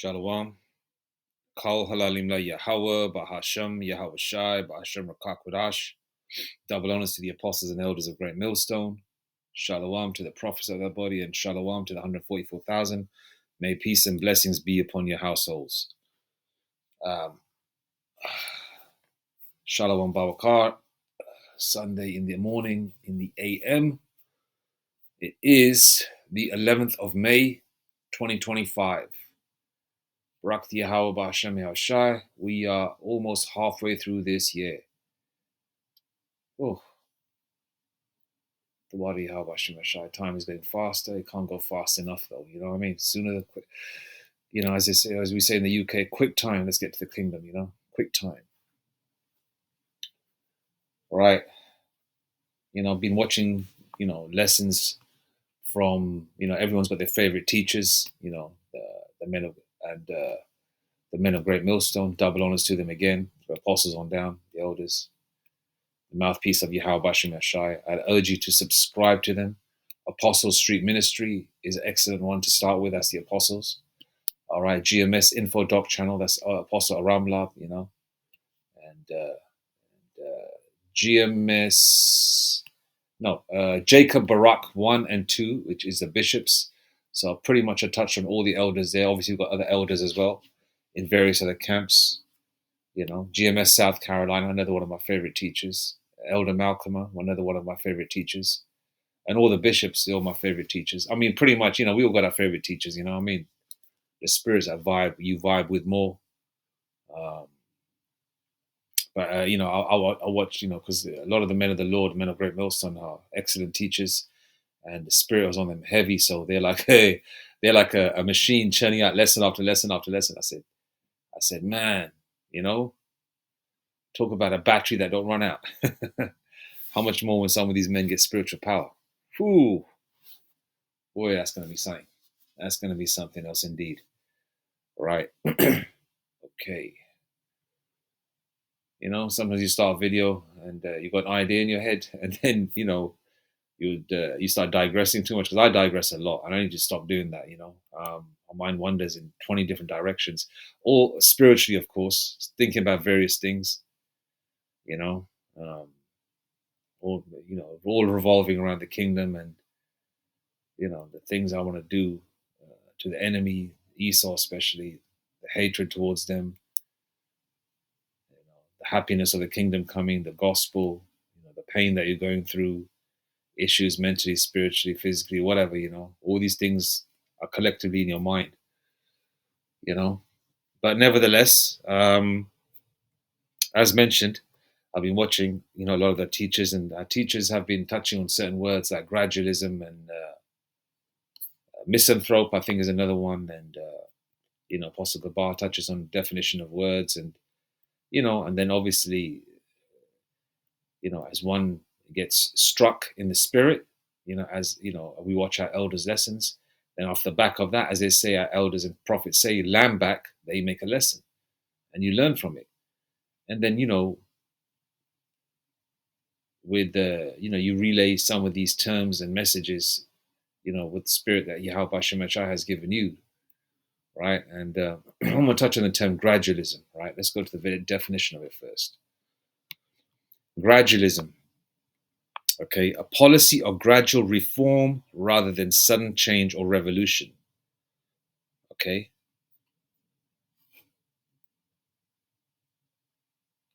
Shalom. Kol halalim la Yahweh, Bahashem, Yahweh Shai, Bahashem Rakakwadash. Double honors to the apostles and elders of Great Millstone. Shalom to the prophets of that body, and shalom to the 144,000. May peace and blessings be upon your households. Shalom Bawakar. Sunday in the morning, in the AM. It is the 11th of May, 2025. Barak Yahweh Ba'Hashem Yahushai. We are almost halfway through this year. Oh, the body Yahweh Ba'Hashem Yahushai. Time is getting faster. It can't go fast enough, though. You know what I mean? Sooner the quick. You know, as we say in the UK, quick time. Let's get to the kingdom. You know, quick time. All right. You know, I've been watching. You know, lessons from. You know, everyone's got their favorite teachers. You know, the men of the men of Great Millstone. Double honors to them again. The apostles on down, the elders, the mouthpiece of Yahweh Ba'Hashem Yahushai. I'd urge you to subscribe to them. Apostles Street Ministry is an excellent one to start with. That's the Apostles. All right, GMS Info Doc channel. That's Apostle Aramlab, you know, and GMS. No, Jacob Barak 1 and 2, which is the bishops. So pretty much a touch on all the elders there. Obviously, we've got other elders as well in various other camps. You know, GMS South Carolina, another one of my favorite teachers. Elder Malcolm, another one of my favorite teachers. And all the bishops, they're all my favorite teachers. I mean, pretty much, you know, we all got our favorite teachers, you know what I mean? The spirits that you vibe with more. But you know, I'll watch, you know, because a lot of the men of the Lord, men of Great Millstone, are excellent teachers, and the spirit was on them heavy. So they're like, hey, they're like a machine churning out lesson after lesson after lesson. I said, man, you know, talk about a battery that don't run out. How much more when some of these men get spiritual power? Whew. Boy, that's going to be something. That's going to be something else indeed. Right. Okay. You know, sometimes you start a video and you got an idea in your head, and then you know you start digressing too much. Because I digress a lot, and I need to stop doing that. You know, my mind wanders in 20 different directions, all spiritually, of course, thinking about various things. You know, all revolving around the kingdom and you know the things I want to do to the enemy, Esau especially, the hatred towards them. The happiness of the kingdom coming, the gospel, you know, the pain that you're going through, issues mentally, spiritually, physically, whatever, you know, all these things are collectively in your mind, you know. But nevertheless, as mentioned, I've been watching, you know, a lot of the teachers, and our teachers have been touching on certain words like gradualism and misanthrope, I think, is another one, and you know, Apostle Gabar touches on definition of words, and you know, and then obviously, you know, as one gets struck in the spirit, you know, as you know, we watch our elders' lessons. Then off the back of that, as they say, our elders and prophets say, lamb back, they make a lesson, and you learn from it. And then you know, with the you know, you relay some of these terms and messages, you know, with the spirit that Yahweh Ba'Hashem Yahushai has given you, right? And I'm going to touch on the term gradualism, right? Let's go to the very definition of it first. Gradualism. Okay, a policy of gradual reform rather than sudden change or revolution. Okay.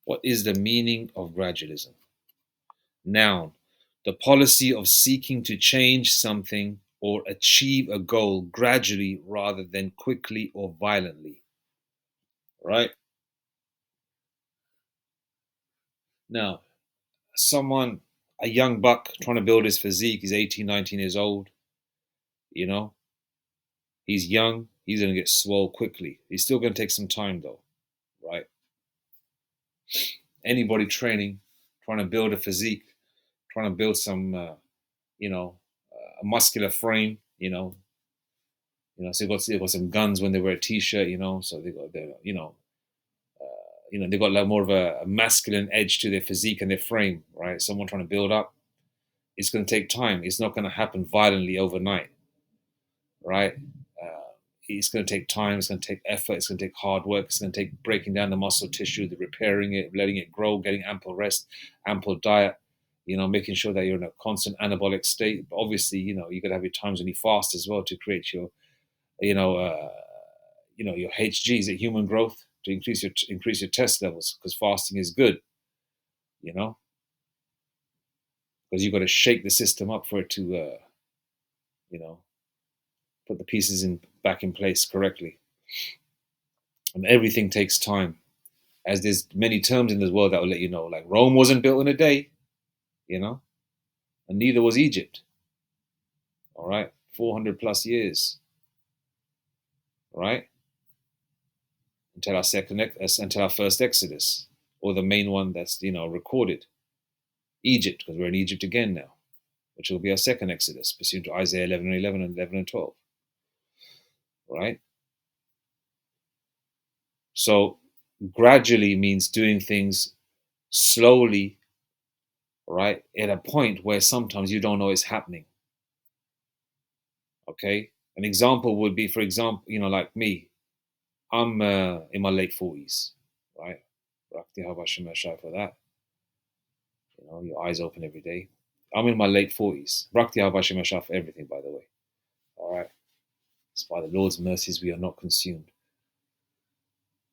What is the meaning of gradualism? Noun, the policy of seeking to change something or achieve a goal gradually rather than quickly or violently. Right? Now, a young buck trying to build his physique, he's 18, 19 years old, you know, he's young, he's going to get swole quickly. He's still going to take some time though, right? Anybody training, trying to build a physique, trying to build some, you know, a muscular frame, you know, so they got some guns when they wear a t-shirt, you know, so they got like more of a masculine edge to their physique and their frame, right? Someone trying to build up, it's going to take time. It's not going to happen violently overnight, right? it's going to take time, it's going to take effort, it's going to take hard work, it's going to take breaking down the muscle tissue, the repairing it, letting it grow, getting ample rest, ample diet, making sure that you're in a constant anabolic state. But obviously, you got to have your times when you fast as well to create your, you know, uh, your HGs, human growth, to increase your test levels, because fasting is good, you know, because you've got to shake the system up for it to, you know, put the pieces in back in place correctly. And everything takes time. As there's many terms in this world that will let you know, like Rome wasn't built in a day, you know, and neither was Egypt. All right, 400 plus years, right, until our first Exodus, or the main one that's recorded, Egypt, because we're in Egypt again now, which will be our second Exodus, pursuant to Isaiah 11:11 and 11 and 12, right? So gradually means doing things slowly, right, at a point where sometimes you don't know it's happening. Okay, an example would be, for example, like me, I'm in my late 40s, right? Rakti Habashim for that. Your eyes open every day. I'm in my late 40s. Rakti Habashim for everything, by the way. All right. It's by the Lord's mercies we are not consumed.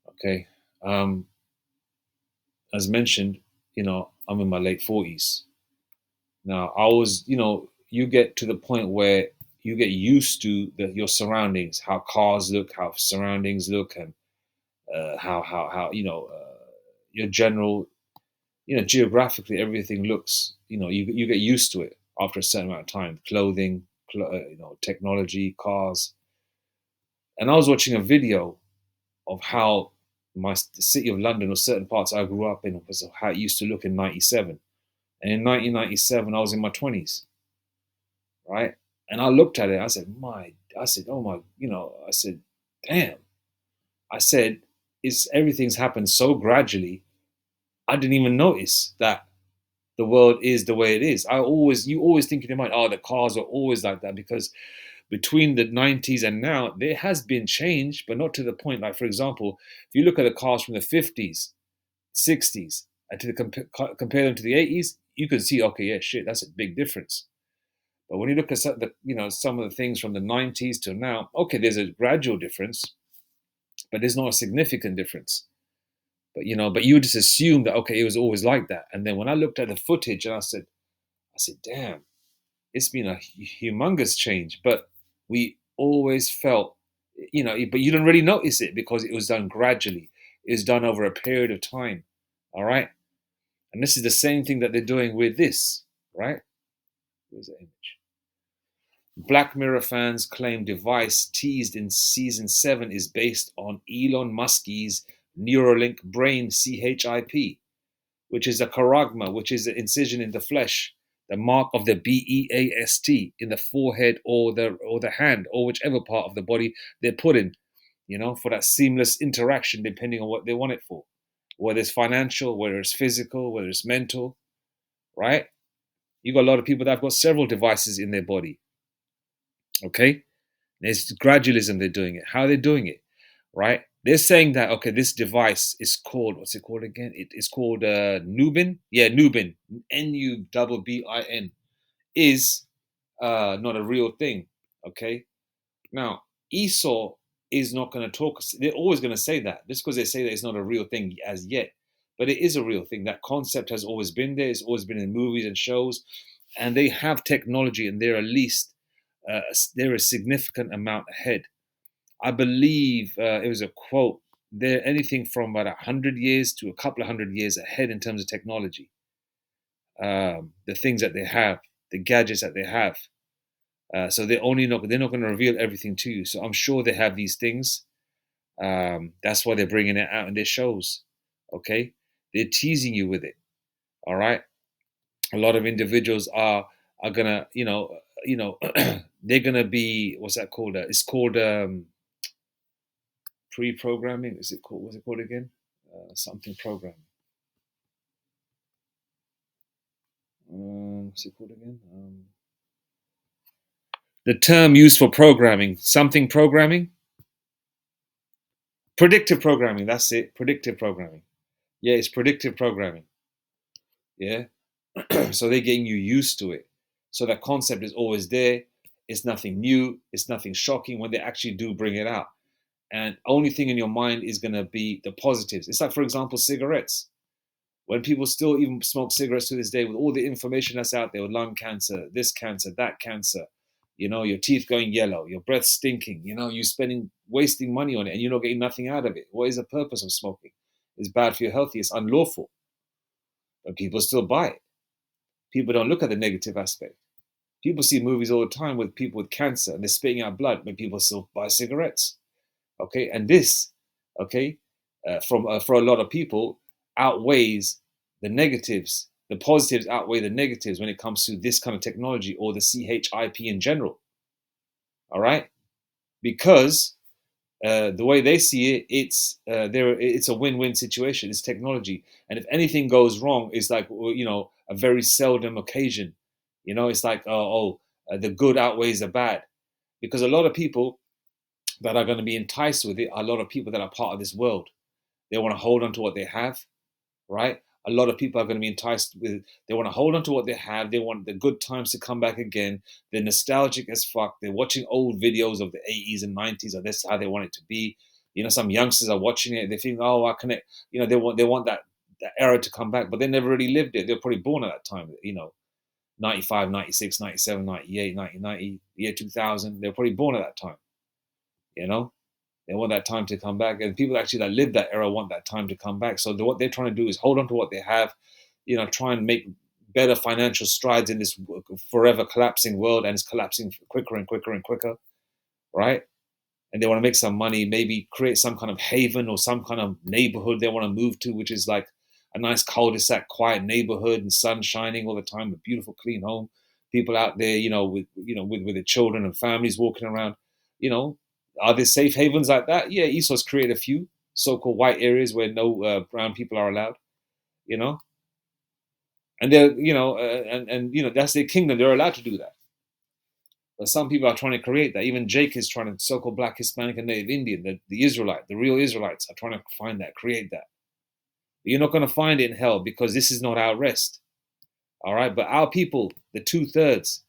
Okay. As mentioned, I'm in my late 40s. Now, you get to the point where you get used to your surroundings, how cars look, how surroundings look, and how your general, geographically everything looks. You get used to it after a certain amount of time. Clothing, technology, cars. And I was watching a video of how the city of London, or certain parts I grew up in, was how it used to look in '97. And in 1997, I was in my 20s, right? And I looked at it. I said, oh my, I said, damn. I said, everything's happened so gradually. I didn't even notice that the world is the way it is. You always think in your mind, oh, the cars are always like that, because between the 90s and now, there has been change, but not to the point. Like, for example, if you look at the cars from the 50s, 60s, and compare them to the 80s, you can see, okay, yeah, shit, that's a big difference. But when you look at some of the things from the 90s to now, okay, there's a gradual difference, but there's not a significant difference. But you just assume that, okay, it was always like that. And then when I looked at the footage, and I said, damn, it's been a humongous change. But we always felt, but you didn't really notice it because it was done gradually. It was done over a period of time. All right. And this is the same thing that they're doing with this, right? Where's the image? Black Mirror fans claim device teased in season 7 is based on Elon Musk's Neuralink brain CHIP, which is a charagma, which is an incision in the flesh, the mark of the BEAST in the forehead or the hand, or whichever part of the body they're put in, for that seamless interaction, depending on what they want it for, whether it's financial, whether it's physical, whether it's mental, right? You got a lot of people that have got several devices in their body. Okay, there's gradualism. They're doing it. How are they doing it? Right? They're saying that, okay, this device is called, what's it called again? It's called Nubin. Yeah, Nubin. Nubbin is not a real thing. Okay. Now, Esau is not going to talk. They're always going to say that, just because they say that it's not a real thing as yet, but it is a real thing. That concept has always been there. It's always been in movies and shows, and they have technology, and they're at least they're a significant amount ahead. I believe it was a quote. They're anything from about 100 years to a couple of 100 years ahead in terms of technology. The things that they have, the gadgets that they have. So they're not going to reveal everything to you. So I'm sure they have these things. That's why they're bringing it out in their shows. Okay, they're teasing you with it. All right. A lot of individuals are gonna, they're gonna be, what's that called? It's called pre-programming. Is it called? What's it called again? Something program. What's it called again? The term used for programming, something programming. Predictive programming. That's it. Predictive programming. Yeah, it's predictive programming. Yeah. So they're getting you used to it. So that concept is always there. It's nothing new. It's nothing shocking when they actually do bring it out. And only thing in your mind is going to be the positives. It's like, for example, cigarettes. When people still even smoke cigarettes to this day with all the information that's out there with lung cancer, this cancer, that cancer, your teeth going yellow, your breath stinking, you spending, wasting money on it and you're not getting nothing out of it. What is the purpose of smoking? It's bad for your health. It's unlawful, but people still buy it. People don't look at the negative aspect. People see movies all the time with people with cancer and they're spitting out blood, but people still buy cigarettes. Okay, and this, okay, from for a lot of people, outweighs the negatives. The positives outweigh the negatives when it comes to this kind of technology or the CHIP in general. All right, because the way they see it, it's a win-win situation. It's technology, and if anything goes wrong, it's like a very seldom occasion. It's like the good outweighs the bad, because a lot of people that are going to be enticed with it are a lot of people that are part of this world. They want to hold on to what they have, right? A lot of people are going to be enticed with, they want to hold on to what they have. They want the good times to come back again. They're nostalgic as fuck. They're watching old videos of the 80s and 90s, or that's how they want it to be. Some youngsters are watching it. They think, oh, I connect. They want that era to come back, but they never really lived it. They're probably born at that time, 95, 96, 97, 98, 1990, year 2000. They're probably born at that time, you know? They want that time to come back, and people actually that live that era want that time to come back. So what they're trying to do is hold on to what they have, try and make better financial strides in this forever collapsing world, and it's collapsing quicker and quicker and quicker, right? And they want to make some money, maybe create some kind of haven or some kind of neighborhood they want to move to, which is like a nice cul-de-sac, quiet neighborhood, and sun shining all the time, a beautiful, clean home. People out there, with their children and families walking around, you know, are there safe havens like that? Yeah, Esau's created a few so-called white areas where no brown people are allowed, you know, and they're, that's their kingdom. They're allowed to do that. But some people are trying to create that. Even Jake is trying to, so-called Black, Hispanic, and Native Indian, the Israelite, the real Israelites are trying to find that, create that. But you're not going to find it in hell because this is not our rest. All right. But our people, the 2/3,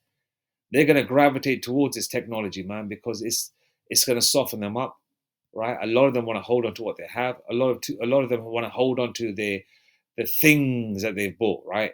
they're going to gravitate towards this technology, man, because it's going to soften them up. Right. A lot of them want to hold on to what they have. A lot of them want to hold on to the things that they've bought. Right.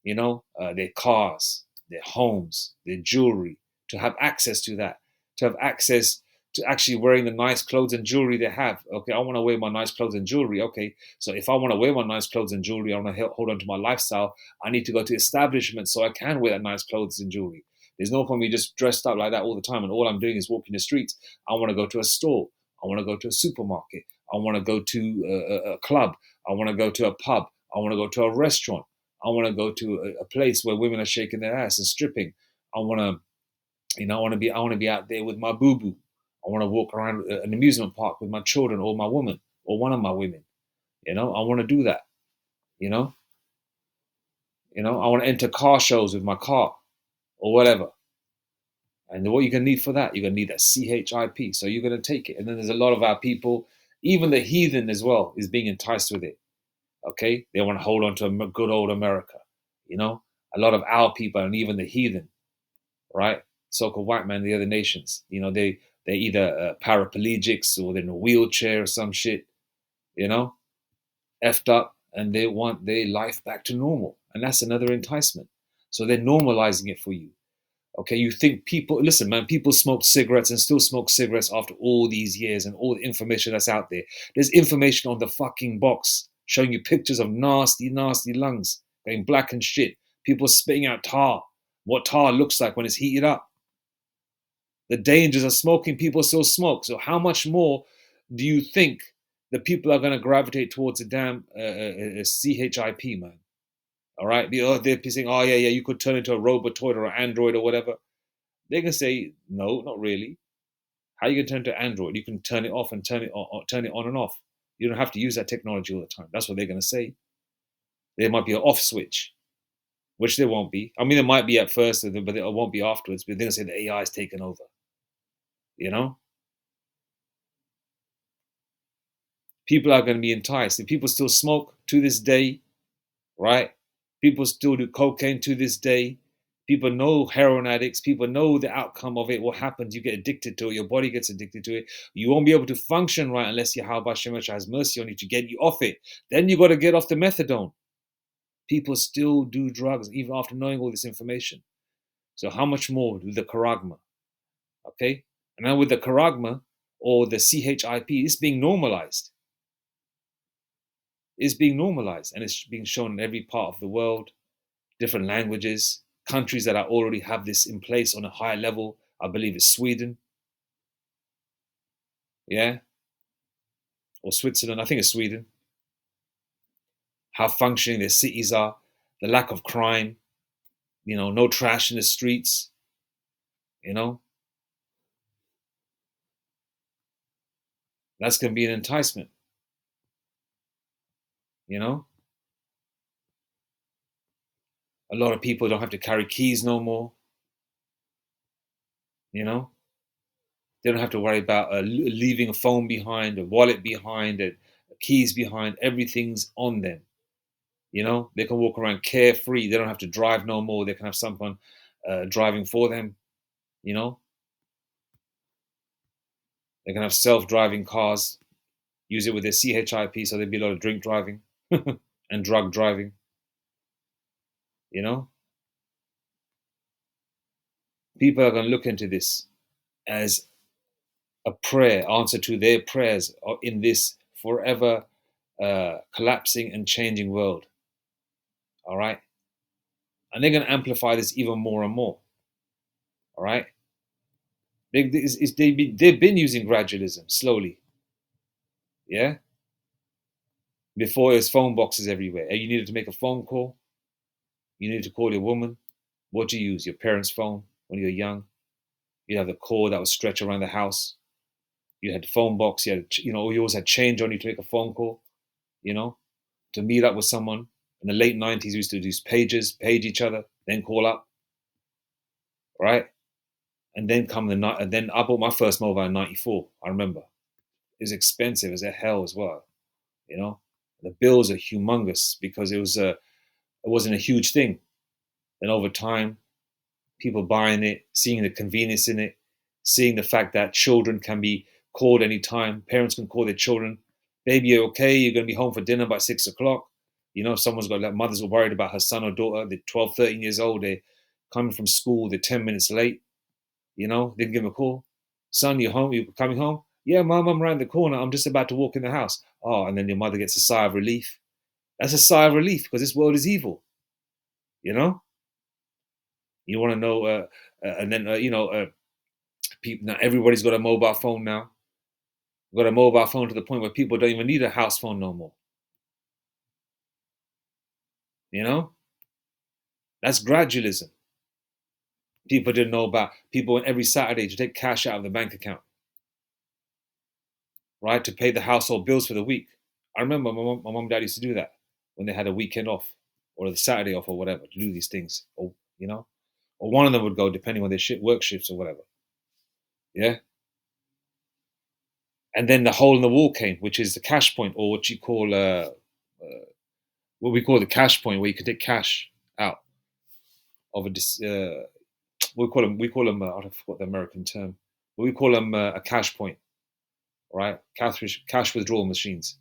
Their cars, their homes, their jewelry, to have access to that, to have access to actually wearing the nice clothes and jewelry they have. Okay, I want to wear my nice clothes and jewelry. Okay, so if I want to wear my nice clothes and jewelry, I want to hold on to my lifestyle. I need to go to establishments so I can wear that nice clothes and jewelry. There's no point me just dressed up like that all the time, and all I'm doing is walking the streets. I want to go to a store. I want to go to a supermarket. I want to go to a club. I want to go to a pub. I want to go to a restaurant. I want to go to a place where women are shaking their ass and stripping. I want to, I want to be out there with my boo boo. I want to walk around an amusement park with my children or my woman or one of my women. I want to do that. You know, I want to enter car shows with my car or whatever. And what you're gonna need for that, you're gonna need that CHIP. So you're gonna take it. And then there's a lot of our people, even the heathen as well, is being enticed with it. Okay, they want to hold on to a good old America. A lot of our people and even the heathen, right? So-called white man, the other nations. They either paraplegics or they're in a wheelchair or some shit. Effed up, and they want their life back to normal, and that's another enticement. So they're normalizing it for you. Okay, you think people, listen, man, people smoke cigarettes and still smoke cigarettes after all these years and all the information that's out there. There's information on the fucking box showing you pictures of nasty, nasty lungs going black and shit. People spitting out tar, what tar looks like when it's heated up. The dangers of smoking, people still smoke. So how much more do you think the people are going to gravitate towards a damn CHIP, man? All right, they're saying, oh yeah, you could turn into a robotoid or an android or whatever. They can say, no, not really. How you can turn to Android? You can turn it off and turn it on and off. You don't have to use that technology all the time. That's what they're going to say. There might be an off switch, which there won't be. I mean, it might be at first, but it won't be afterwards. But they're going to say the AI is taken over. You know? People are going to be enticed. If people still smoke to this day, right? People still do cocaine to this day. People know heroin addicts. People know the outcome of it. What happens? You get addicted to it. Your body gets addicted to it. You won't be able to function right unless Yahweh Shemesha has mercy on you to get you off it. Then you got to get off the methadone. People still do drugs even after knowing all this information. So how much more with the charagma? Okay? And now with the charagma or the CHIP, it's being normalized. It's being normalized and it's being shown in every part of the world, different languages, countries that already have this in place on a high level. I believe it's Sweden, yeah, or Switzerland. I think it's Sweden. How functioning their cities are, the lack of crime, no trash in the streets, you know, that's going to be an enticement, you know. A lot of people don't have to carry keys no more, you know. They don't have to worry about leaving a phone behind, a wallet behind, keys behind. Everything's on them. They can walk around carefree. They don't have to drive no more. They can have someone driving for them. You know, they can have self-driving cars. Use it with their CHIP, so there'd be a lot of drink driving and drug driving. You know, people are going to look into this as a prayer, answer to their prayers in this forever collapsing and changing world. All right. And they're going to amplify this even more and more. All right. They've been using gradualism slowly. Yeah. Before it was phone boxes everywhere. And you needed to make a phone call. You needed to call your woman. What do you use? Your parents' phone when you were young. You have the cord that was stretched around the house. You had the phone box. You had, you always had change on you to make a phone call. To meet up with someone. In the late 90s, we used to use pages, page each other, then call up. Right? And then come the night. And then I bought my first mobile in '94. I remember it was expensive as a hell as well. The bills are humongous because it wasn't a huge thing. Then over time, people buying it, seeing the convenience in it, seeing the fact that children can be called anytime. Parents can call their children, "Baby, you're okay. You're going to be home for dinner by 6 o'clock." Someone's got mothers are worried about her son or daughter. They're 12, 13 years old. They're coming from school. They're 10 minutes late. Didn't give them a call. "Son, you home? You coming home?" "Yeah, mom, I'm around the corner. I'm just about to walk in the house." Oh, and then your mother gets a sigh of relief. That's a sigh of relief because this world is evil. You know. You want to know, and then people now. Everybody's got a mobile phone now. Got a mobile phone to the point where people don't even need a house phone no more. That's gradualism. People didn't know about people every Saturday to take cash out of the bank account, right, to pay the household bills for the week. I remember my mom and dad used to do that when they had a weekend off or the Saturday off or whatever to do these things, or one of them would go depending on their work shifts or whatever. Yeah. And then the hole in the wall came, which is the cash point, or what you call what we call the cash point, where you can take cash out of we call them I forgot the American term, but we call them a cash point, right? Cash withdrawal machines,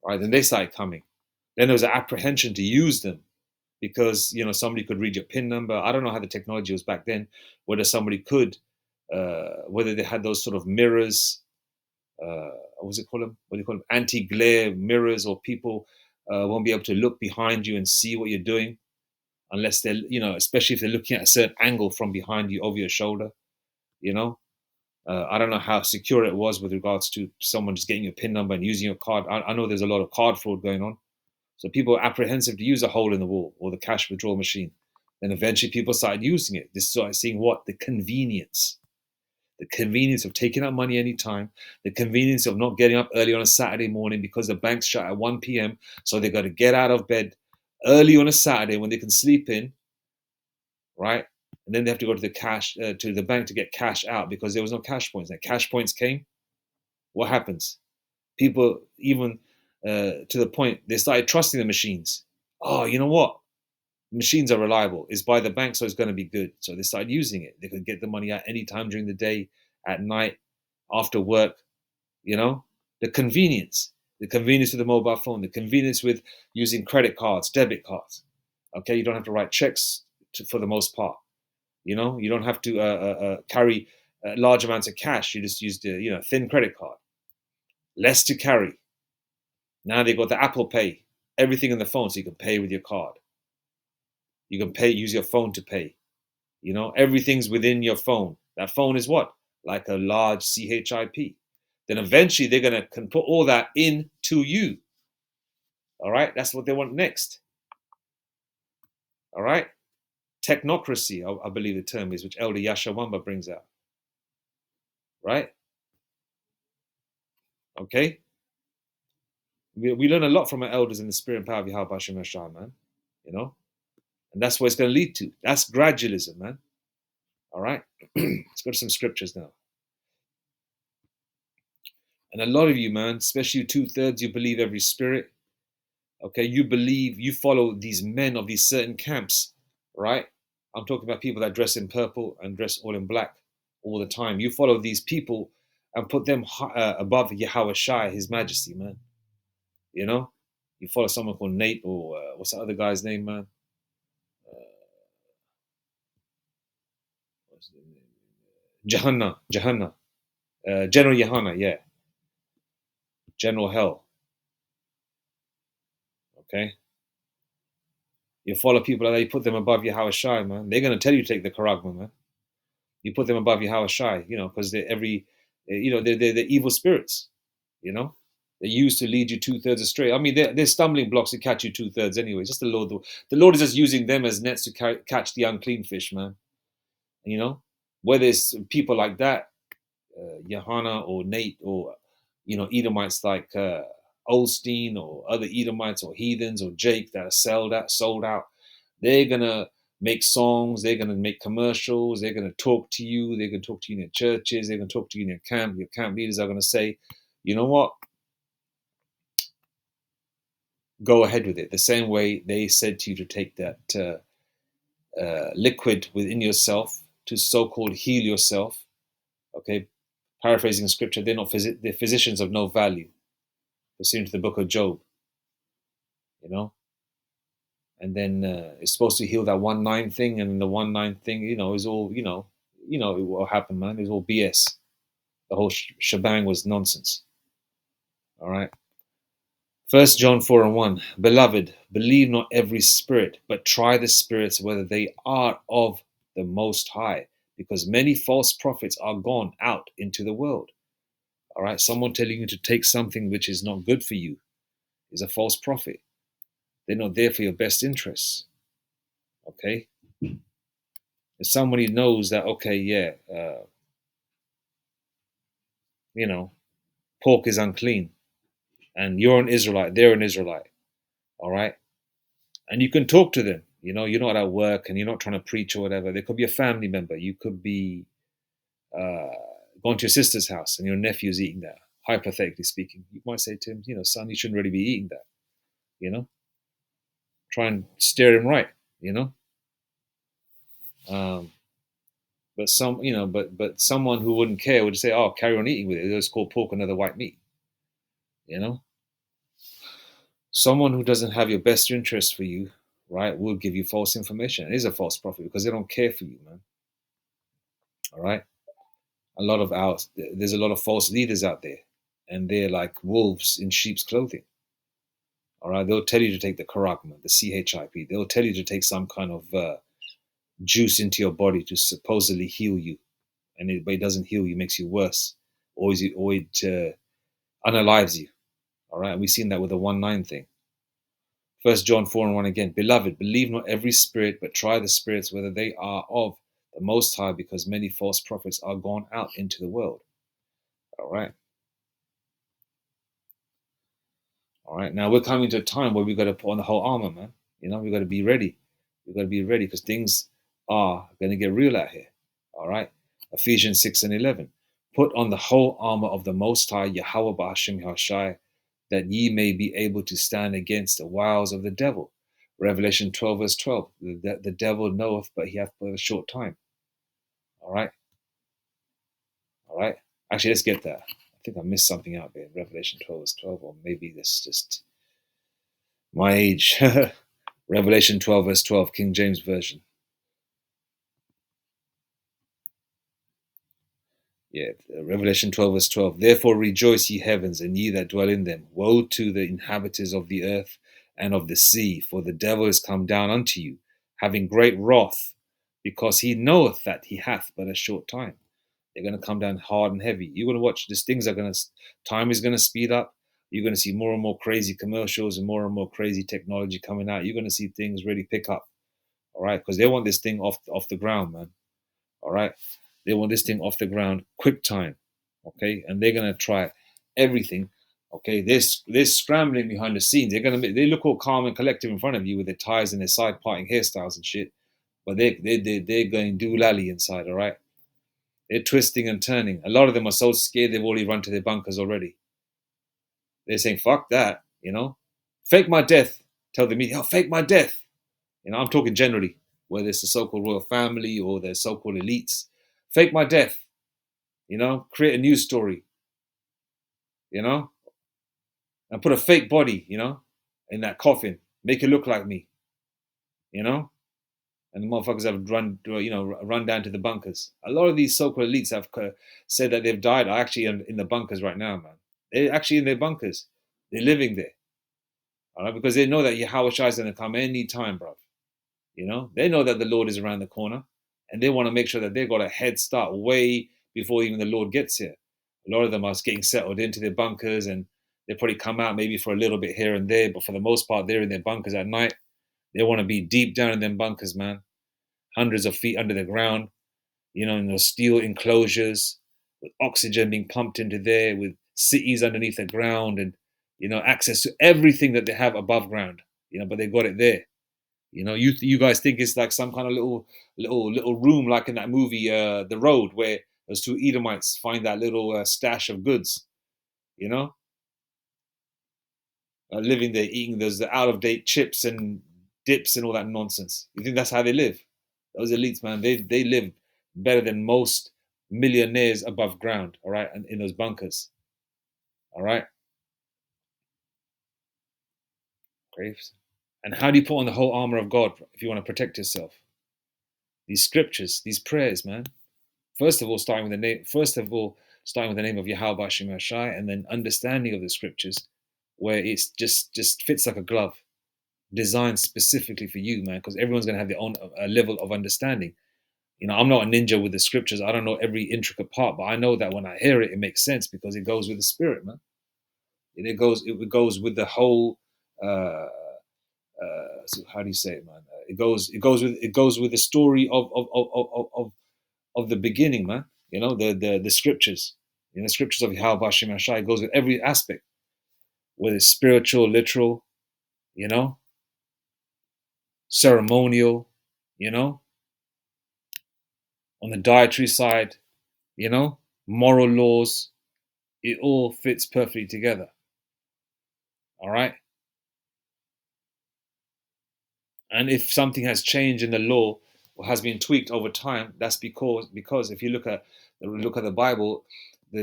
right? Then they started coming. Then there was an apprehension to use them because somebody could read your PIN number. I don't know how the technology was back then, whether somebody could, whether they had those sort of mirrors. What was it called them? What do you call them? Anti-glare mirrors, or people won't be able to look behind you and see what you're doing unless they're, especially if they're looking at a certain angle from behind you over your shoulder. I don't know how secure it was with regards to someone just getting your PIN number and using your card. I know there's a lot of card fraud going on. So people are apprehensive to use a hole in the wall or the cash withdrawal machine. Then eventually people started using it. They started seeing what? The convenience. The convenience of taking out money anytime. The convenience of not getting up early on a Saturday morning because the bank's shut at 1 p.m. So they've got to get out of bed early on a Saturday when they can sleep in, right? And then they have to go to the bank to get cash out because there was no cash points. Now cash points came. What happens? People even to the point they started trusting the machines. Oh, you know what? Machines are reliable. It's by the bank, so it's going to be good. So they started using it. They could get the money out any time during the day, at night, after work. You know, the convenience with the mobile phone, the convenience with using credit cards, debit cards. Okay, you don't have to write checks for the most part. You know, you don't have to carry large amounts of cash. You just use the thin credit card, less to carry. Now they got the Apple Pay, everything in the phone, so you can pay with your card. You can use your phone to pay. You know, everything's within your phone. That phone is what? Like a large CHIP. Then eventually they're gonna can put all that into you. All right, that's what they want next. All right, technocracy, I believe the term is, which Elder Yashawamba brings out. Right? Okay, we learn a lot from our elders in the spirit and power of Yahweh Hashem Yashar, man. You know, and that's what it's going to lead to. That's gradualism, man. All right, let's go to some scriptures now. And a lot of you, man, especially 2/3, you believe every spirit. Okay, you follow these men of these certain camps, right? I'm talking about people that dress in purple and dress all in black all the time. You follow these people and put them above Yahweh Shai, His Majesty, man. You know, you follow someone called Nate, or what's the other guy's name, man? Jahanna, General Yahanna, yeah, General Hell. Okay, you follow people like that, you put them above Yahweh Shai, man. They're gonna tell you to take the Karagma, man. You put them above Yahweh Shai, because they're they're evil spirits, you know. They're used to lead you 2/3 astray. I mean, they're stumbling blocks to catch you 2/3 anyway. Just the Lord. The Lord is just using them as nets to catch the unclean fish, man. You know, whether it's people like that, Johanna or Nate, or Edomites like Olstein, or other Edomites or heathens or Jake that are sold out. They're gonna make songs. They're gonna make commercials. They're gonna talk to you. They're gonna talk to you in your churches. They're gonna talk to you in your camp. Your camp leaders are gonna say, you know what? Go ahead with it. The same way they said to you to take that liquid within yourself to so-called heal yourself. Okay, paraphrasing scripture, they're physicians of no value, pursuant to the book of Job. You know, and then it's supposed to heal that 1-9 thing, and the 1-9 thing, is all what happened, man. It's all BS. The whole shebang was nonsense. All right. 1 John 4:1. Beloved, believe not every spirit, but try the spirits whether they are of the Most High, because many false prophets are gone out into the world. All right. Someone telling you to take something which is not good for you is a false prophet. They're not there for your best interests. Okay. If somebody knows that, okay, yeah, pork is unclean, and you're an Israelite, they're an Israelite, all right? And you can talk to them, you're not at work and you're not trying to preach or whatever. There could be a family member. You could be going to your sister's house and your nephew's eating that, hypothetically speaking. You might say to him, son, you shouldn't really be eating that, Try and steer him right, But but someone who wouldn't care would say, "Oh, carry on eating with it. It's called pork, another white meat." Someone who doesn't have your best interest for you, right, will give you false information. It is a false prophet because they don't care for you, man. All right. There's a lot of false leaders out there, and they're like wolves in sheep's clothing. All right. They'll tell you to take the karagma, the CHIP. They'll tell you to take some kind of juice into your body to supposedly heal you, but it doesn't heal you, makes you worse, or it unalives you. All right, we've seen that with the 1-9 thing. 1 John 4:1 again. Beloved, believe not every spirit, but try the spirits whether they are of the Most High, because many false prophets are gone out into the world. All right. All right. Now we're coming to a time where we've got to put on the whole armor, man. We've got to be ready. We've got to be ready because things are going to get real out here. All right. Ephesians 6:11. Put on the whole armor of the Most High, Yahweh Ba'ashim Hashai, that ye may be able to stand against the wiles of the devil. Revelation 12, verse 12. The devil knoweth, but he hath but a short time. All right? All right? Actually, let's get that. I think I missed something out there. Revelation 12, verse 12, or maybe that's just my age. Revelation 12, verse 12, King James Version. Yeah, Revelation 12, verse 12. Therefore rejoice, ye heavens, and ye that dwell in them. Woe to the inhabitants of the earth and of the sea, for the devil is come down unto you, having great wrath, because he knoweth that he hath but a short time. They're going to come down hard and heavy. You're going to watch these things time is going to speed up. You're going to see more and more crazy commercials and more crazy technology coming out. You're going to see things really pick up. All right, because they want this thing off the ground, man. All right, they want this thing off the ground, quick time. Okay, and they're gonna try everything. Okay, they're scrambling behind the scenes. They look all calm and collective in front of you with their ties and their side parting hairstyles and shit, but they're going doolally inside. All right, they're twisting and turning. A lot of them are so scared they've already run to their bunkers already. They're saying, "Fuck that," fake my death. Tell the media, "Oh, fake my death." I'm talking generally, whether it's the so-called royal family or the so-called elites. Fake my death, create a news story, and put a fake body, in that coffin, make it look like me, and the motherfuckers have run down to the bunkers. A lot of these so-called elites have said that they've died are actually in the bunkers right now, man. They're actually in their bunkers. They're living there, all right, because they know that Yahweh Shai is going to come any time, bro. They know that the Lord is around the corner, and they want to make sure that they've got a head start way before even the Lord gets here. A lot of them are getting settled into their bunkers, and they probably come out maybe for a little bit here and there, but for the most part, they're in their bunkers at night. They want to be deep down in them bunkers, man. Hundreds of feet under the ground, in those steel enclosures, with oxygen being pumped into there, with cities underneath the ground, and, access to everything that they have above ground, but they got it there. You guys think it's like some kind of little room, like in that movie, The Road, where those two Edomites find that little stash of goods, living there, eating those out of date chips and dips and all that nonsense. You think that's how they live? Those elites, man, they live better than most millionaires above ground. All right, and in those bunkers. All right, Graves. And how do you put on the whole armor of God if you want to protect yourself? These scriptures, these prayers, man. First of all, starting with the name of Yahweh Bashim Hashai, and then understanding of the scriptures, where it's just fits like a glove, designed specifically for you, man, because everyone's going to have their own level of understanding. I'm not a ninja with the scriptures. I don't know every intricate part, but I know that when I hear it, it makes sense because it goes with the spirit, man. It goes with the whole. So how do you say it, man? It goes with the story of the beginning, man. The scriptures. The scriptures of Yahweh Bashim Hashai goes with every aspect, whether it's spiritual, literal, ceremonial, on the dietary side, moral laws. It all fits perfectly together. All right. And if something has changed in the law or has been tweaked over time, that's because if you look at the Bible,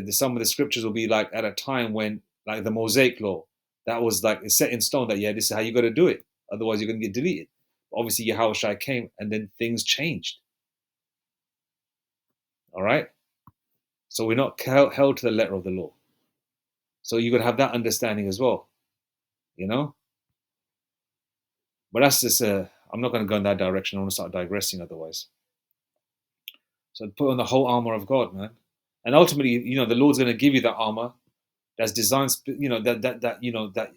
some of the scriptures will be like at a time when, like the Mosaic law, that was like it's set in stone that this is how you got to do it, otherwise you're going to get deleted. Obviously, Yahweh Shai came, and then things changed. All right, so we're not held to the letter of the law. So you got to have that understanding as well, But that's just I'm not going to go in that direction. I want to start digressing otherwise. So put on the whole armor of God, man. And ultimately, the Lord's going to give you that armor that's designed, that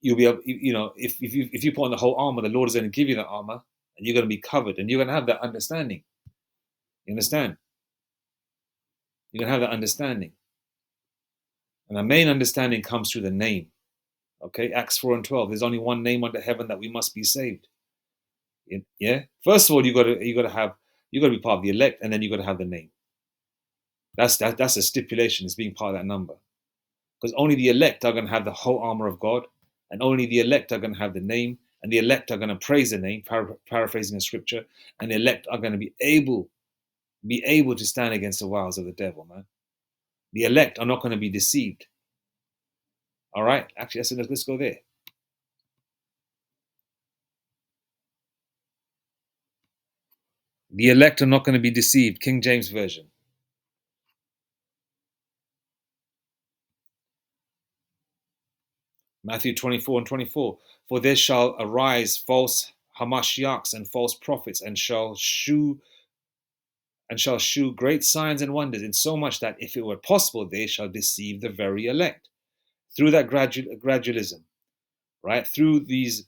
you'll be able, if you put on the whole armor, the Lord is going to give you that armor, and you're going to be covered, and you're going to have that understanding. You understand? You're going to have that understanding. And the main understanding comes through the name. Okay, Acts 4:12. There's only one name under heaven that we must be saved. Yeah. First of all, you got to be part of the elect, and then you got to have the name. That's a stipulation. It's being part of that number. Because only the elect are going to have the whole armor of God, and only the elect are going to have the name, and the elect are going to praise the name, paraphrasing the scripture, and the elect are going to be able to stand against the wiles of the devil, man. The elect are not going to be deceived. All right, actually, let's go there. The elect are not going to be deceived. King James Version. Matthew 24:24. For there shall arise false Hamashiachs and false prophets, and shall shew great signs and wonders, in so much that if it were possible, they shall deceive the very elect. Through that gradualism, right? Through these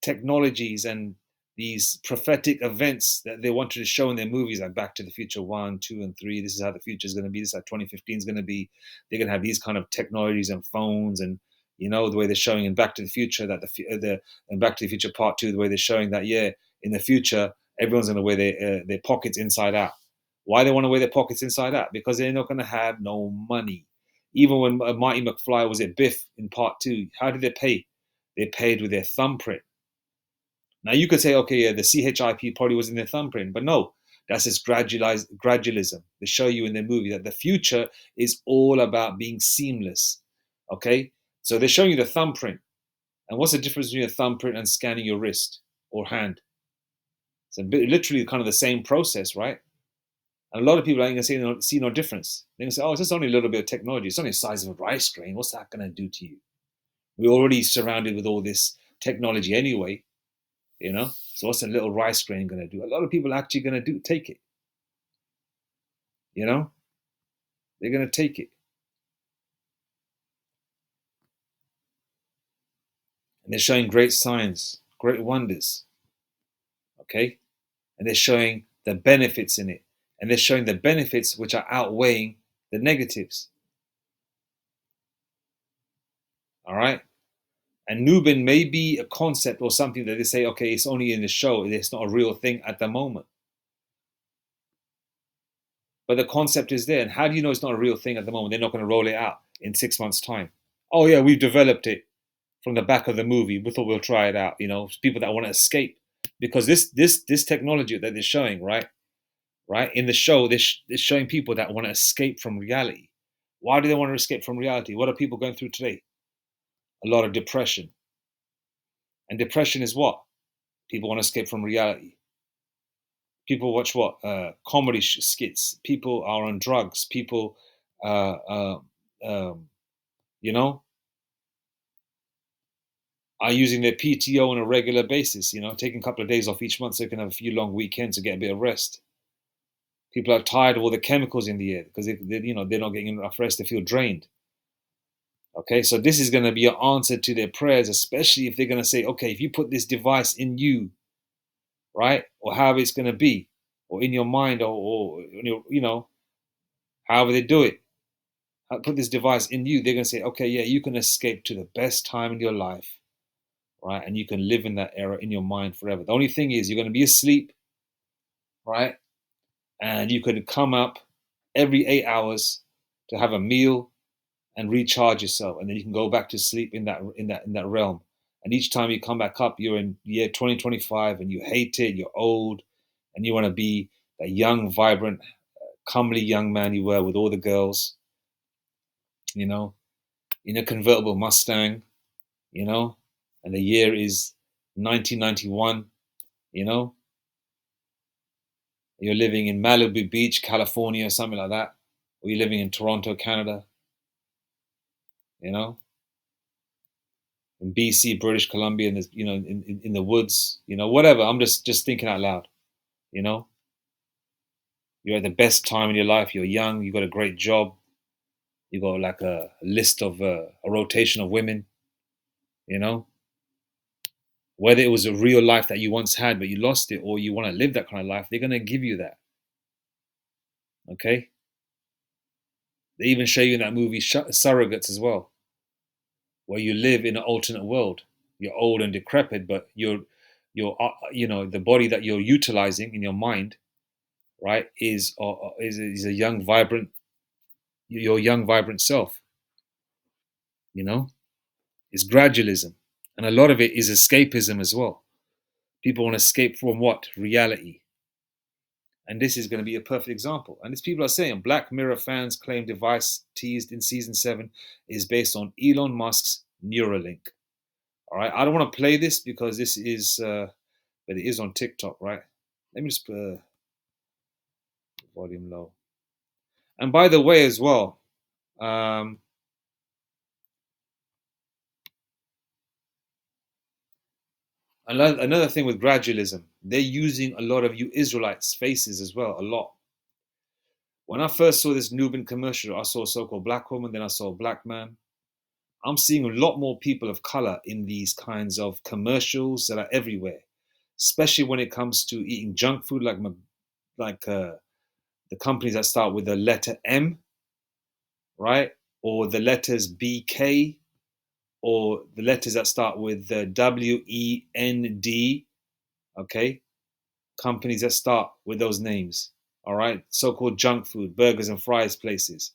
technologies and these prophetic events that they wanted to show in their movies, like Back to the Future 1, 2, and 3. This is how the future is going to be. This is how 2015 is going to be. They're going to have these kind of technologies and phones, and the way they're showing in Back to the Future that the and Back to the Future Part 2, the way they're showing that in the future everyone's going to wear their pockets inside out. Why they want to wear their pockets inside out? Because they're not going to have no money. Even when Marty McFly was at Biff in Part 2, how did they pay? They paid with their thumbprint. Now you could say, okay, yeah, the CHIP probably was in their thumbprint, but no, that's just gradualism. They show you in the movie that the future is all about being seamless. Okay, so they're showing you the thumbprint, and what's the difference between a thumbprint and scanning your wrist or hand? It's literally kind of the same process, right? And a lot of people ain't gonna see no difference. They're gonna say, "Oh, it's just only a little bit of technology. It's only the size of a rice grain. What's that gonna do to you? We're already surrounded with all this technology anyway." So what's a little rice grain going to do? A lot of people are actually going to take it. They're going to take it, and they're showing great signs, great wonders. Okay, and they're showing the benefits in it, and they're showing the benefits which are outweighing the negatives. All right. And Nubin may be a concept or something that they say, okay, it's only in the show. It's not a real thing at the moment. But the concept is there. And how do you know it's not a real thing at the moment? They're not going to roll it out in 6 months' time. Oh, yeah, we've developed it from the back of the movie. We thought we'll try it out. People that want to escape. Because this technology that they're showing, right? In the show, they're showing people that want to escape from reality. Why do they want to escape from reality? What are people going through today? A lot of depression. And depression is what? People want to escape from reality. People watch what? Comedy skits. People are on drugs. People, uh, uh, um, you know, are using their PTO on a regular basis. Taking a couple of days off each month so they can have a few long weekends to get a bit of rest. People are tired of all the chemicals in the air because they're not getting enough rest. They feel drained. Okay, so this is going to be an answer to their prayers, especially if they're going to say, okay, if you put this device in you, right, or however it's going to be, or in your mind, or however they do it, put this device in you, they're going to say, okay, yeah, you can escape to the best time in your life, right, and you can live in that era in your mind forever. The only thing is, you're going to be asleep, right, and you could come up every 8 hours to have a meal and recharge yourself, and then you can go back to sleep in that realm. And each time you come back up, you're in year 2025, and you hate it. You're old, and you want to be that young, vibrant, comely young man you were with all the girls. In a convertible Mustang. And the year is 1991. You know, you're living in Malibu Beach, California, something like that, or you're living in Toronto, Canada. You know, in BC, British Columbia, in the woods, whatever. I'm just thinking out loud. You know, you're at the best time in your life. You're young. You got a great job. You got like a list of a rotation of women. You know, whether it was a real life that you once had but you lost it, or you want to live that kind of life, they're gonna give you that. Okay. They even show you in that movie Surrogates as well, where you live in an alternate world. You're old and decrepit, but the body that you're utilizing in your mind, right, is a young, vibrant your young, vibrant self. You know, it's gradualism, and a lot of it is escapism as well. People want to escape from what? Reality. And this is going to be a perfect example. And these people are saying Black Mirror fans claim device teased in season 7 is based on Elon Musk's Neuralink. All right, I don't want to play this because this is, but it is on TikTok, right? Let me just put volume low. And by the way, as well, um, another thing with gradualism, they're using a lot of you Israelites' faces as well, a lot. When I first saw this Nubian commercial, I saw a so-called black woman, then I saw a black man. I'm seeing a lot more people of color in these kinds of commercials that are everywhere, especially when it comes to eating junk food, like the companies that start with the letter M, right, or the letters BK, or the letters that start with WEND. Okay, companies that start with those names. All right, so-called junk food, burgers and fries places.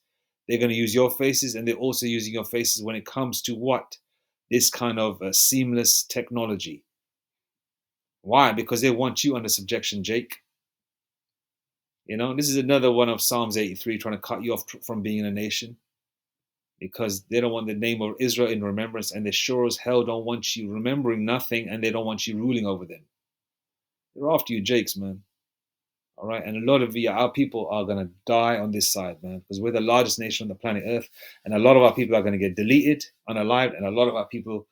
They're going to use your faces, and they're also using your faces when it comes to what? This kind of seamless technology. Why? Because they want you under subjection, Jake. You know, this is another one of Psalms 83 trying to cut you off from being in a nation because they don't want the name of Israel in remembrance, and they sure as hell don't want you remembering nothing, and they don't want you ruling over them. They're after you, Jakes, man. All right, and a lot of our people are gonna die on this side, man, because we're the largest nation on the planet Earth, and a lot of our people are gonna get deleted, unalived, and a lot of our people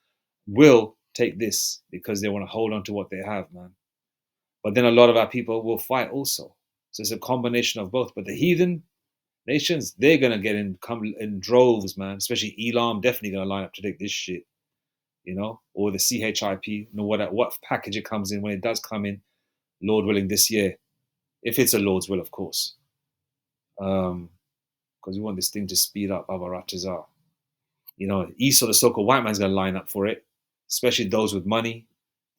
will take this because they want to hold on to what they have, man. But then a lot of our people will fight also. So it's a combination of both. But the heathen nations, they're gonna get in come in droves, man. Especially Elam, definitely gonna line up to take this shit, you know, or the CHIP, you know what package it comes in when it does come in, Lord willing, this year, if it's a Lord's will, of course. Because we want this thing to speed up, Avaratazar. You know, Esau, the so-called white man's going to line up for it, especially those with money,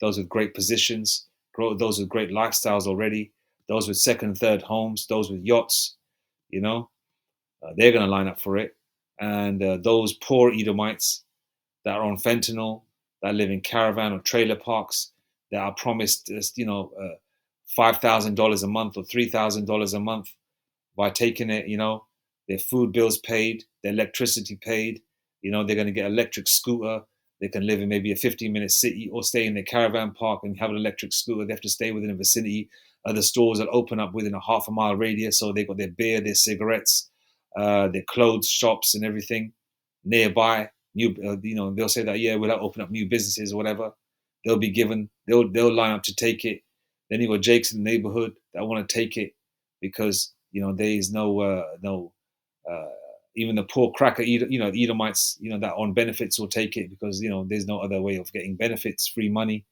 those with great positions, those with great lifestyles already, those with second, third homes, those with yachts. You know, they're going to line up for it, and those poor Edomites that are on fentanyl, that live in caravan or trailer parks, that are promised, $5,000 a month or $3,000 a month by taking it, you know, their food bills paid, their electricity paid, you know, they're going to get an electric scooter. They can live in maybe a 15-minute city or stay in their caravan park and have an electric scooter. They have to stay within a vicinity. Other stores that open up within a half a mile radius. So they got their beer, their cigarettes, their clothes shops and everything nearby. They'll say that, yeah, we'll open up new businesses or whatever. They'll be given, they'll line up to take it. Then you got Jakes in the neighborhood that want to take it because there is no even the poor cracker, Edomites, that on benefits will take it because there's no other way of getting benefits, free money.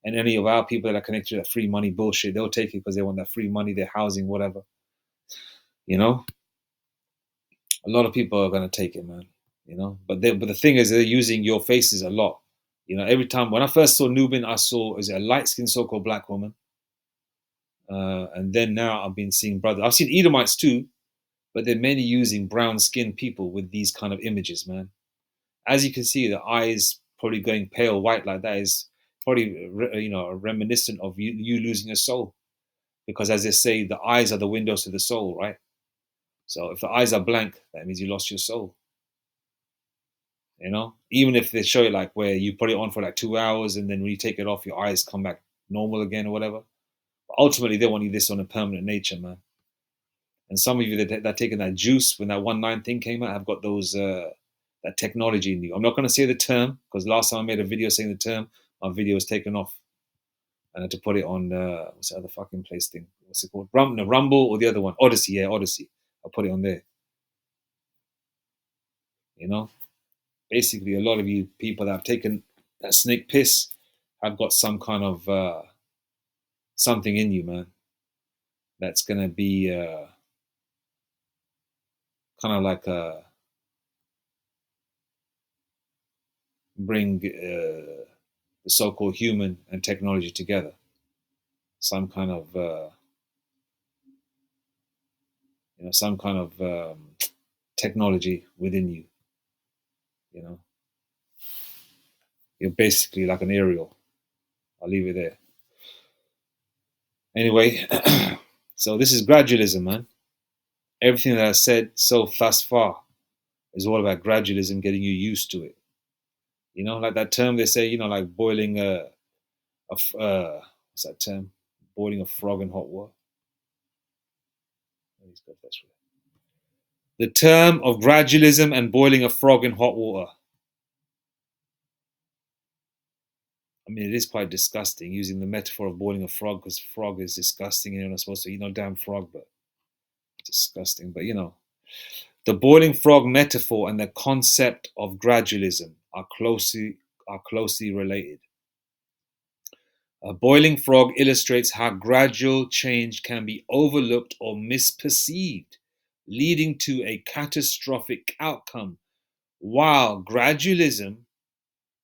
And any of our people that are connected to that free money bullshit, they'll take it because they want that free money, their housing, whatever. A lot of people are gonna take it, man. But the thing is, they're using your faces a lot. Every time when I first saw Nubin, I saw is it a light skinned so-called black woman, and then now I've been seeing brothers. I've seen Edomites too, but they're mainly using brown skinned people with these kind of images, man. As you can see, the eyes probably going pale white like that is probably reminiscent of you losing your soul, because as they say, the eyes are the windows to the soul, right? So if the eyes are blank, that means you lost your soul. Even if they show it like where you put it on for like 2 hours and then when you take it off, your eyes come back normal again or whatever. But ultimately, they want you this on a permanent nature, man. And some of you that are taking that juice when that 1.9 thing came out have got those that technology in you. I'm not going to say the term because last time I made a video saying the term, my video was taken off. And I had to put it on what's the other fucking place thing? What's it called? Rumble or the other one? Odyssey, yeah, Odyssey. I'll put it on there. Basically, a lot of you people that have taken that snake piss have got some kind of something in you, man. That's gonna be kind of like bring the so-called human and technology together. Some kind of some kind of technology within you. You know, you're basically like an aerial. I'll leave it there. Anyway, so this is gradualism, man. Everything that I said so thus far is all about gradualism, getting you used to it. You know, like that term they say, you know, like boiling what's that term? Boiling a frog in hot water. The term of gradualism and boiling a frog in hot water. I mean, it is quite disgusting using the metaphor of boiling a frog because frog is disgusting and you're not supposed to eat no damn frog, but disgusting. But you know, the boiling frog metaphor and the concept of gradualism are closely related. A boiling frog illustrates how gradual change can be overlooked or misperceived, leading to a catastrophic outcome, while gradualism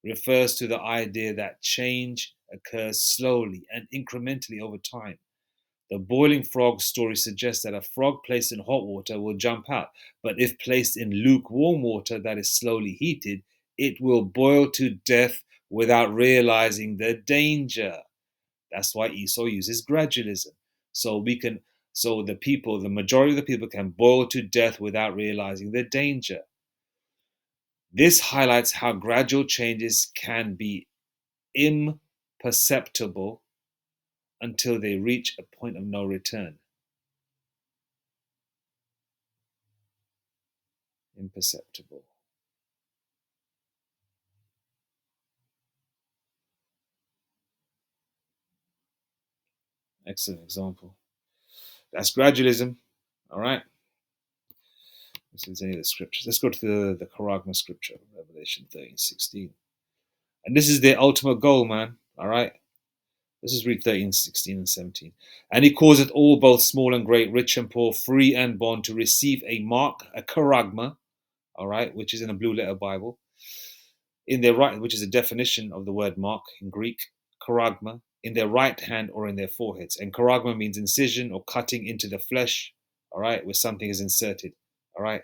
refers to the idea that change occurs slowly and incrementally over time. The boiling frog story suggests that a frog placed in hot water will jump out, but if placed in lukewarm water that is slowly heated, it will boil to death without realizing the danger. That's why Esau uses gradualism. So the majority of the people can boil to death without realizing the danger. This highlights how gradual changes can be imperceptible until they reach a point of no return. Imperceptible. Excellent example. That's gradualism. All right. Let's see if there's any of the scriptures. Let's go to the Charagma scripture, Revelation 13:16. And this is their ultimate goal, man. All right. Let's just read 13, 16, and 17. And he causeth all, both small and great, rich and poor, free and bond, to receive a mark, a charagma, all right, which is in a blue letter Bible, in their right, which is a definition of the word mark in Greek, charagma, in their right hand or in their foreheads. And charagma means incision or cutting into the flesh, all right, where something is inserted, all right.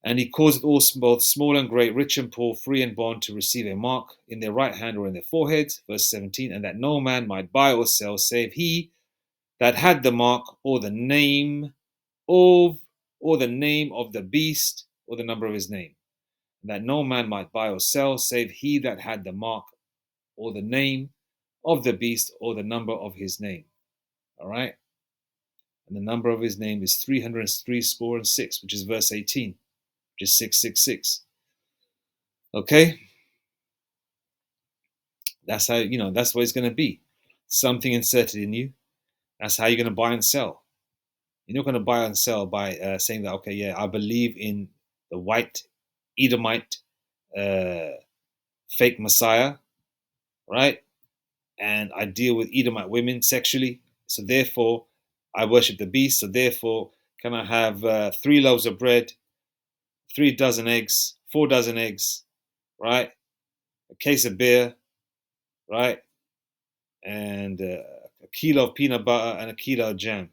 And he causeth all, both small and great, rich and poor, free and bond, to receive a mark in their right hand or in their foreheads. Verse 17, and that no man might buy or sell, save he that had the mark, or the name of the beast, or the number of his name. And that no man might buy or sell, save he that had the mark, or the name of the beast, or the number of his name. All right? And the number of his name is 303 score and 6, which is verse 18, which is 666. Okay? That's how, that's what it's going to be. Something inserted in you. That's how you're going to buy and sell. You're not going to buy and sell by saying that, okay, yeah, I believe in the white Edomite fake Messiah, right? And I deal with Edomite women sexually. So therefore, I worship the beast. So therefore, can I have 3 loaves of bread, 3 dozen eggs, 4 dozen eggs, right? A case of beer, right? And a kilo of peanut butter and a kilo of jam.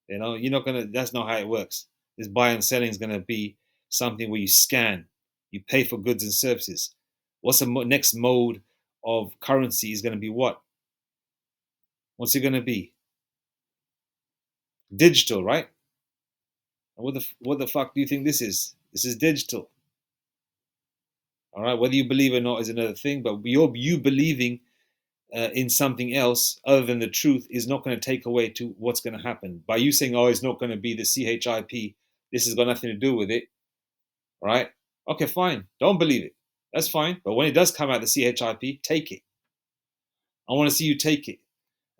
You're not gonna. That's not how it works. This buying and selling is gonna be something where you scan, you pay for goods and services. What's the next mode of currency is gonna be what? What's it gonna be? Digital, right? And what the fuck do you think this is? This is digital. All right. Whether you believe or not is another thing, but you believing in something else other than the truth is not going to take away to what's going to happen. By you saying, oh, it's not going to be the CHIP, this has got nothing to do with it, right? Okay, fine. Don't believe it. That's fine. But when it does come out the CHIP, take it. I want to see you take it.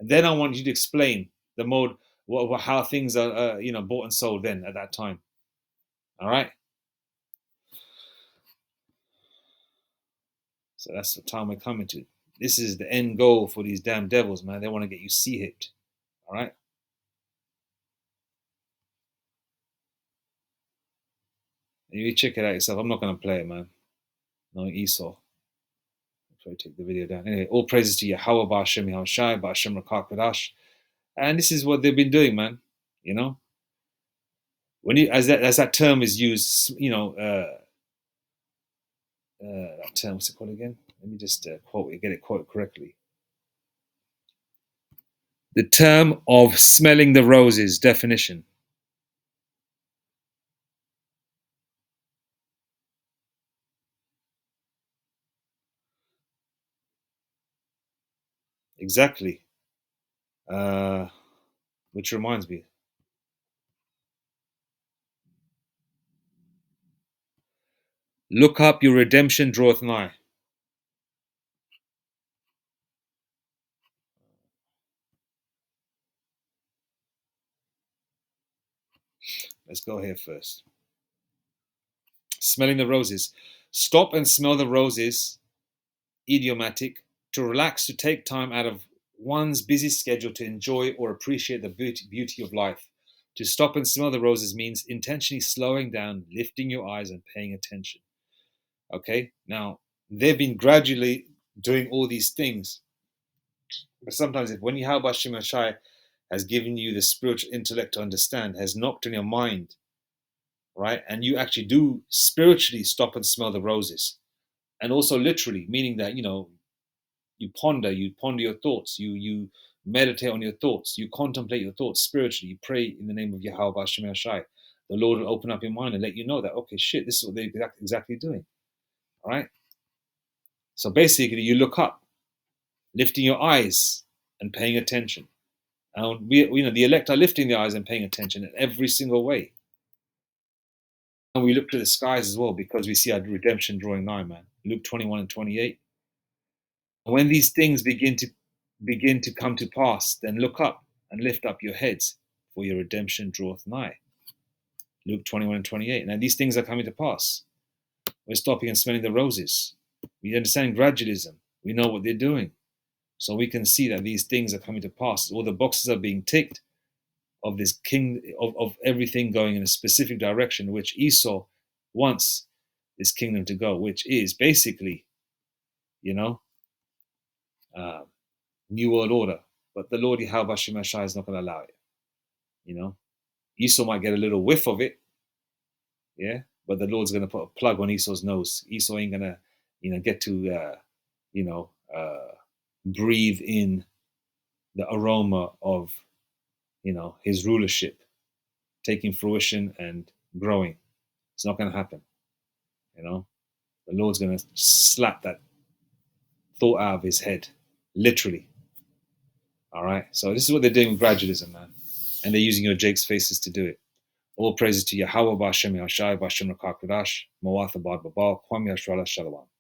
And then I want you to explain the mode, how things are, bought and sold then at that time. All right? So that's the time we're coming to. This is the end goal for these damn devils, man. They want to get you C-hipped. All right? You check it out yourself. I'm not going to play it, man. No Esau. I'll probably take the video down. Anyway, all praises to Yahweh, Ba'ashem Yahushai, Ba'ashem Rakak Kadash. And this is what they've been doing, man. When you as that term is used, that term, what's it called again? Let me just quote it, get it quoted correctly. The term of smelling the roses definition. Exactly. Uh, which reminds me, look up, your redemption draweth nigh. Let's go here first. Smelling the roses. Stop and smell the roses, idiomatic, to relax, to take time out of one's busy schedule to enjoy or appreciate the beauty of life. To stop and smell the roses means intentionally slowing down, lifting your eyes, and paying attention. Okay, now they've been gradually doing all these things, but sometimes when Yahweh Hashem Shai has given you the spiritual intellect to understand, has knocked on your mind, right, and you actually do spiritually stop and smell the roses, and also literally, meaning that you ponder your thoughts, you meditate on your thoughts, you contemplate your thoughts spiritually, you pray in the name of Yahweh Hashem Shai. The Lord will open up your mind and let you know that, okay, shit, this is what they're exactly doing. All right. So basically, you look up, lifting your eyes and paying attention. And the elect are lifting their eyes and paying attention in every single way. And we look to the skies as well because we see our redemption drawing nigh, man. Luke 21 and 28. And when these things begin to come to pass, then look up and lift up your heads, for your redemption draweth nigh. Luke 21 and 28. Now these things are coming to pass. We're stopping and smelling the roses. We understand gradualism. We know what they're doing. So we can see that these things are coming to pass. All the boxes are being ticked of this king of everything going in a specific direction, which Esau wants this kingdom to go, which is basically, you know, uh, New World Order. But the Lord Yahweh Hashem Shai is not going to allow it. You know, Esau might get a little whiff of it, yeah, but the Lord's going to put a plug on Esau's nose. Esau ain't going to, get to, breathe in the aroma of, his rulership taking fruition and growing. It's not going to happen. The Lord's going to slap that thought out of his head, literally. All right. So this is what they're doing with gradualism, man, and they're using your Jake's faces to do it. All praises to Yahweh B'Hashem Yashai B'Hashem Rakak Radash Mawatha Bad Babal Kwam Yashrala Shalom.